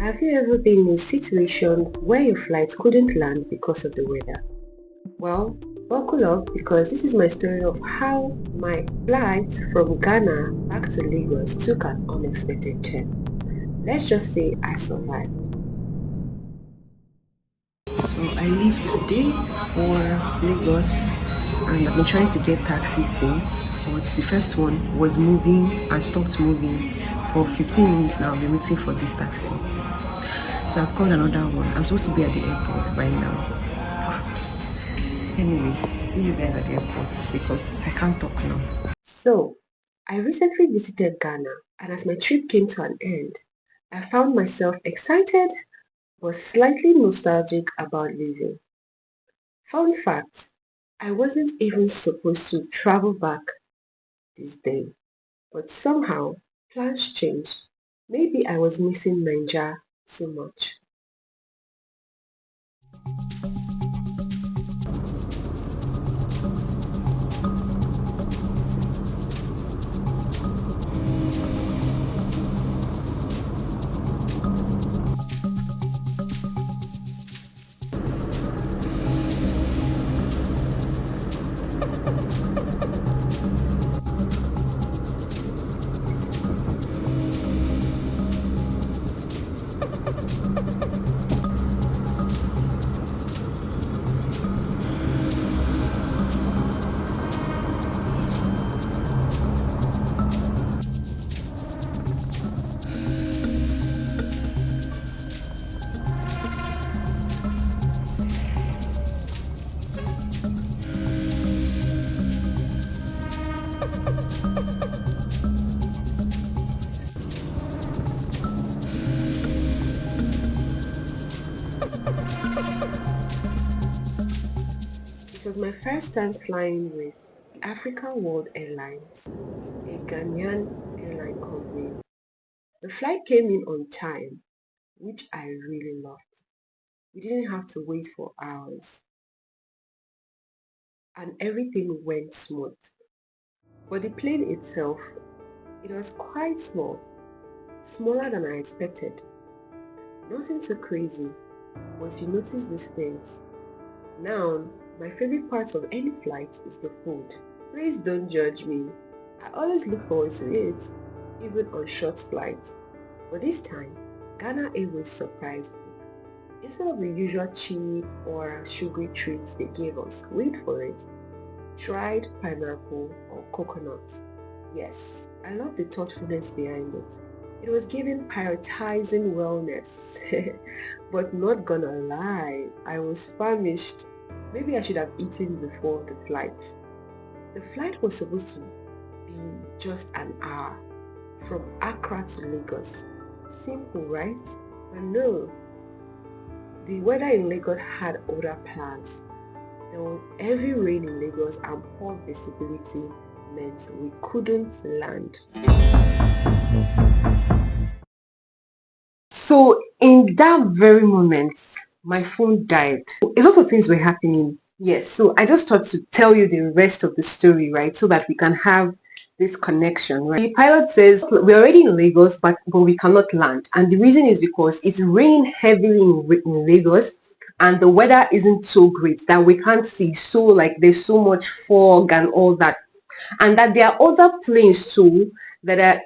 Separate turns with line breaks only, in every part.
Have you ever been in a situation where your flight couldn't land because of the weather? Well, buckle up because this is my story of how my flight from Ghana back to Lagos took an unexpected turn. Let's just say I survived. So I leave today for Lagos and I've been trying to get taxi since, but the first one was moving and stopped moving for 15 minutes now. I've been waiting for this taxi. So I've called another one. I'm supposed to be at the airport by now. Anyway, see you guys at the airport because I can't talk now. So, I recently visited Ghana and as my trip came to an end, I found myself excited but slightly nostalgic about leaving. Fun fact, I wasn't even supposed to travel back this day, but somehow plans changed. Maybe I was missing Nigeria so much. It was my first time flying with Africa World Airlines, a Ghanaian airline company. The flight came in on time, which I really loved. We didn't have to wait for hours, and everything went smooth. But the plane itself, it was quite small, smaller than I expected. Nothing too crazy, but you notice these things. Now, my favorite part of any flight is the food. Please don't judge me. I always look forward to it, even on short flights. But this time, Ghana Airways surprised me. Instead of the usual cheap or sugary treats they gave us, wait for it, dried pineapple or coconut. Yes, I love the thoughtfulness behind it. It was given prioritizing wellness. But not gonna lie, I was famished. Maybe I should have eaten before the flight. The flight was supposed to be just an hour from Accra to Lagos. Simple, right? But no. The weather in Lagos had other plans. There was heavy rain in Lagos and poor visibility meant we couldn't land. So in that very moment, my phone died. A lot of things were happening. Yes, so I just thought to tell you the rest of the story, right? So that we can have this connection, right? The pilot says we're already in Lagos, but we cannot land. And the reason is because it's raining heavily in Lagos and the weather isn't so great that we can't see. So like there's so much fog and all that. And that there are other planes too that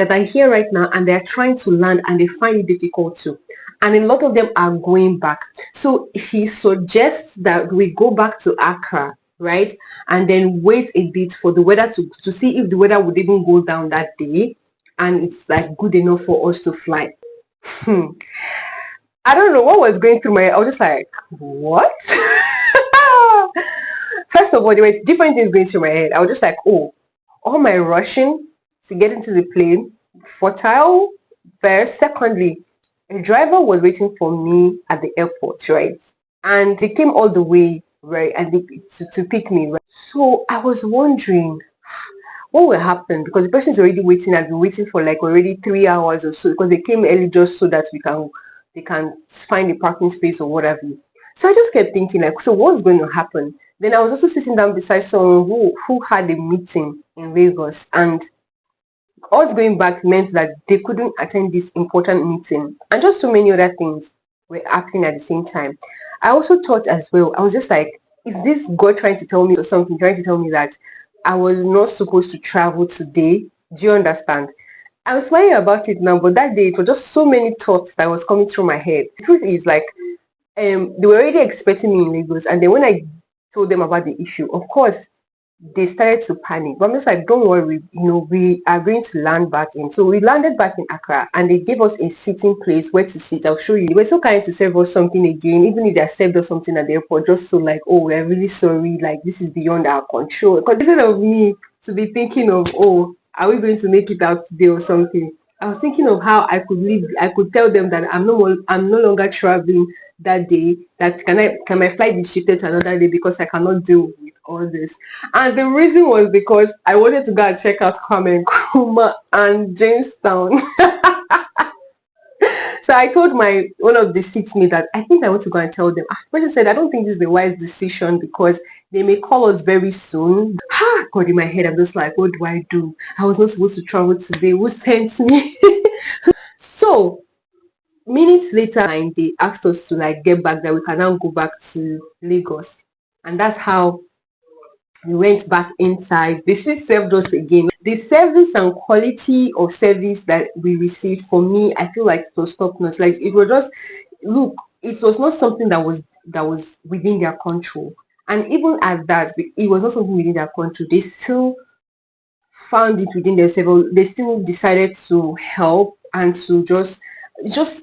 are here right now and they're trying to land and they find it difficult to, and a lot of them are going back. So he suggests that we go back to Accra, right, and then wait a bit for the weather to see if the weather would even go down that day and it's like good enough for us to fly. I don't know what was going through my head. I was just like, what? First of all, there were different things going through my head. I was just like, oh, all my rushing to get into the plane, fertile. First, secondly, a driver was waiting for me at the airport, right? And they came all the way, right, and to pick me, right? So I was wondering what will happen because the person is already waiting. I've been waiting for like already 3 hours or so because they came early just so that they can find a parking space or whatever. So I just kept thinking like, so what's going to happen? Then I was also sitting down beside someone who had a meeting in Lagos, and us going back meant that they couldn't attend this important meeting, and just so many other things were happening at the same time. I also thought as well, I was just like, is this God trying to tell me or something, trying to tell me that I was not supposed to travel today? Do you understand? I'm smiling about it now, but that day it was just so many thoughts that was coming through my head. The truth is, like, they were already expecting me in Lagos, and then when I told them about the issue, of course they started to panic. But I'm just like, don't worry, we are going to land back in. So we landed back in Accra, and they gave us a sitting place where to sit. I'll show you. They were so kind to serve us something again, even if they served us something at the airport, just so like, oh, we're really sorry, like this is beyond our control. Because instead of me to be thinking of, oh, are we going to make it out today or something, I was thinking of how I could leave. I could tell them that I'm no longer traveling that day. That can my flight be shifted to another day because I cannot deal with all this. And the reason was because I wanted to go and check out Kwame Nkrumah and Jamestown. So I told one of the seatmates that I think I want to go and tell them. The person said, I don't think this is the wise decision because they may call us very soon. God, in my head, I'm just like, what do I do? I was not supposed to travel today. Who sent me? So minutes later, they asked us to like get back, that we can now go back to Lagos. And that's how we went back inside. They still served us again. The service and quality of service that we received, for me, I feel like it was top notch. Like it was just, look, it was not something that was within their control. And even at that, it was not something within their control. They still found it within themselves. They still decided to help and to just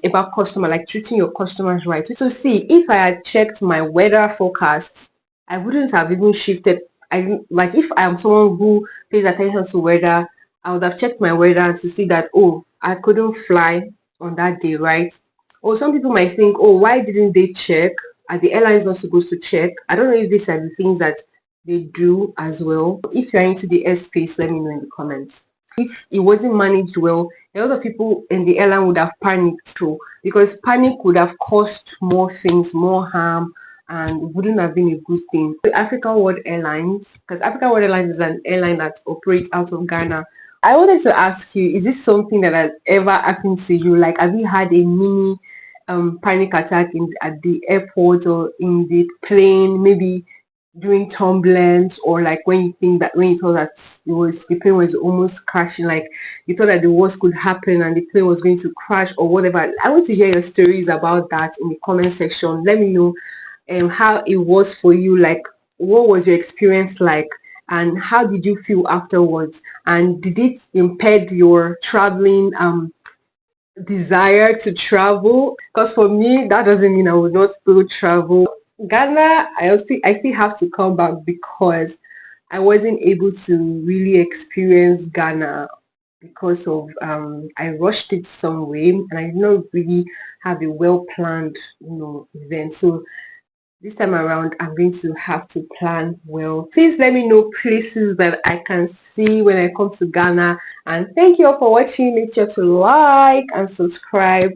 about customer, like treating your customers right. So see, if I had checked my weather forecasts, I wouldn't have even shifted. Like if I'm someone who pays attention to weather, I would have checked my weather to see that, oh, I couldn't fly on that day, right? Or some people might think, oh, why didn't they check? Are the airlines not supposed to check? I don't know if these are the things that they do as well. If you're into the airspace, let me know in the comments. If it wasn't managed well, a lot of people in the airline would have panicked too, because panic would have caused more things, more harm, and wouldn't have been a good thing. The African World Airlines, because African World Airlines is an airline that operates out of Ghana. I wanted to ask you, is this something that has ever happened to you? Like, have you had a mini panic attack at the airport or in the plane, maybe during turbulence, or like when you thought that the plane was almost crashing, like you thought that the worst could happen and the plane was going to crash or whatever? I want to hear your stories about that in the comment section. Let me know how it was for you, like what was your experience like, and how did you feel afterwards, and did it impede your traveling desire to travel? Because for me, that doesn't mean I would not still travel. Ghana, I still have to come back because I wasn't able to really experience Ghana because of I rushed it some way and I did not really have a well planned event. So this time around, I'm going to have to plan well. Please let me know places that I can see when I come to Ghana. And thank you all for watching. Make sure to like and subscribe.